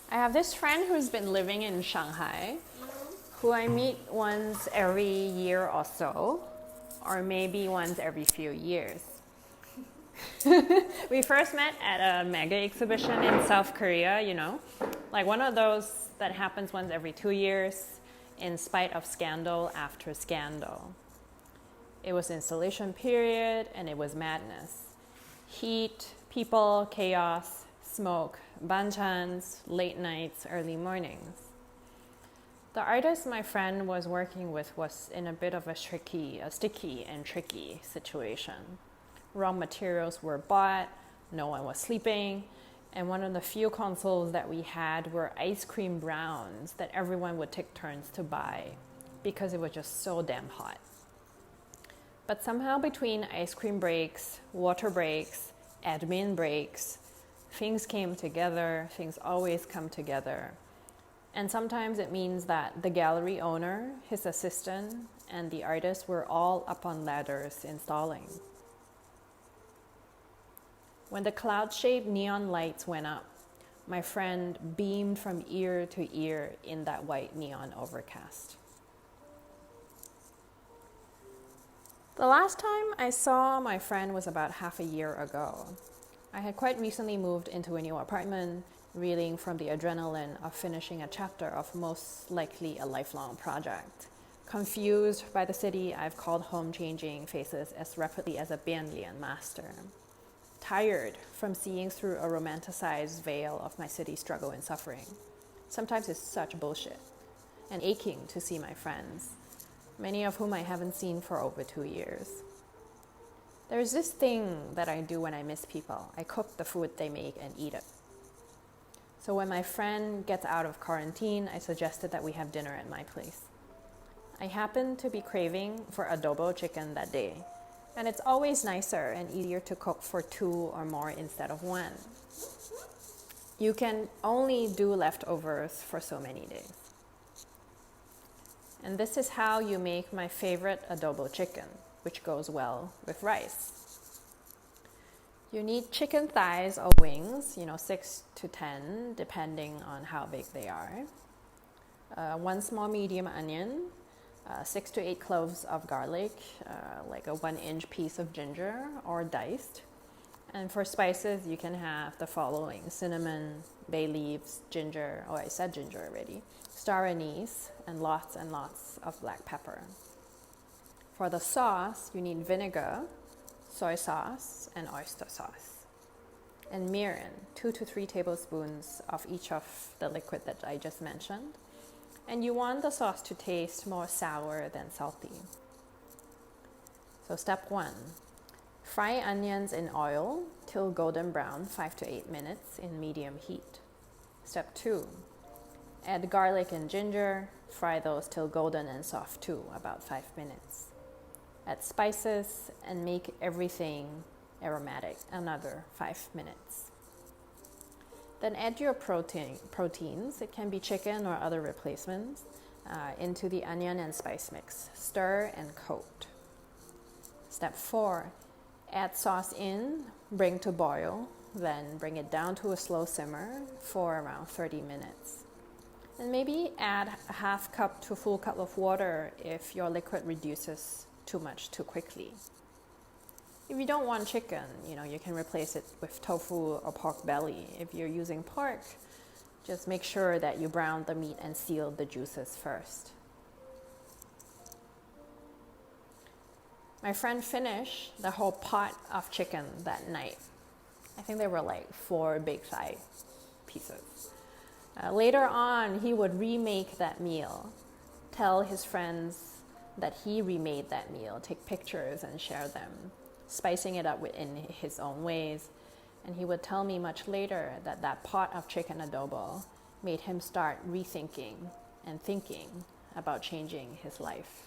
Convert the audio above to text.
I have this friend who's been living in Shanghai, who I meet once every year or so, or maybe once every few years. We first met at a mega exhibition in South Korea, like one of those that happens once every 2 years, in spite of scandal after scandal. It was installation period and it was madness. Heat, people, chaos, smoke, banchans, late nights, early mornings. The artist my friend was working with was in a bit of a sticky and tricky situation. Raw materials were bought, no one was sleeping, and one of the few consoles that we had were ice cream browns that everyone would take turns to buy because it was just so damn hot. But somehow between ice cream breaks, water breaks, admin breaks, things came together, things always come together. And sometimes it means that the gallery owner, his assistant, and the artist were all up on ladders installing. When the cloud-shaped neon lights went up, my friend beamed from ear to ear in that white neon overcast. The last time I saw my friend was about half a year ago. I had quite recently moved into a new apartment, reeling from the adrenaline of finishing a chapter of most likely a lifelong project. Confused by the city I've called home, changing faces as rapidly as a Bianlian master. Tired from seeing through a romanticized veil of my city struggle and suffering. Sometimes it's such bullshit. And aching to see my friends, many of whom I haven't seen for over 2 years. There's this thing that I do when I miss people. I cook the food they make and eat it. So when my friend gets out of quarantine, I suggested that we have dinner at my place. I happened to be craving for adobo chicken that day, and it's always nicer and easier to cook for 2 or more instead of 1. You can only do leftovers for so many days. And this is how you make my favorite adobo chicken, which goes well with rice. You need chicken thighs or wings, 6 to 10, depending on how big they are. 1 small medium onion, 6 to 8 cloves of garlic, like a 1-inch piece of ginger or diced. And for spices, you can have the following: cinnamon, bay leaves, ginger, I said ginger already, star anise, and lots of black pepper. For the sauce, you need vinegar, soy sauce, and oyster sauce. And mirin, 2 to 3 tablespoons of each of the liquid that I just mentioned. And you want the sauce to taste more sour than salty. So step 1, fry onions in oil till golden brown, 5 to 8 minutes in medium heat. Step 2, add garlic and ginger, fry those till golden and soft too, about 5 minutes. Add spices and make everything aromatic, another 5 minutes. Then add your proteins, it can be chicken or other replacements, into the onion and spice mix. Stir and coat. Step 4, add sauce in, bring to boil, then bring it down to a slow simmer for around 30 minutes. And maybe add a half cup to a full cup of water if your liquid reduces too much too quickly. If you don't want chicken, you can replace it with tofu or pork belly. If you're using pork, just make sure that you brown the meat and seal the juices first. My friend finished the whole pot of chicken that night. I think there were like 4 big thigh pieces. Later on, he would remake that meal, tell his friends that he remade that meal, take pictures and share them, spicing it up in his own ways. And he would tell me much later that that pot of chicken adobo made him start rethinking and thinking about changing his life.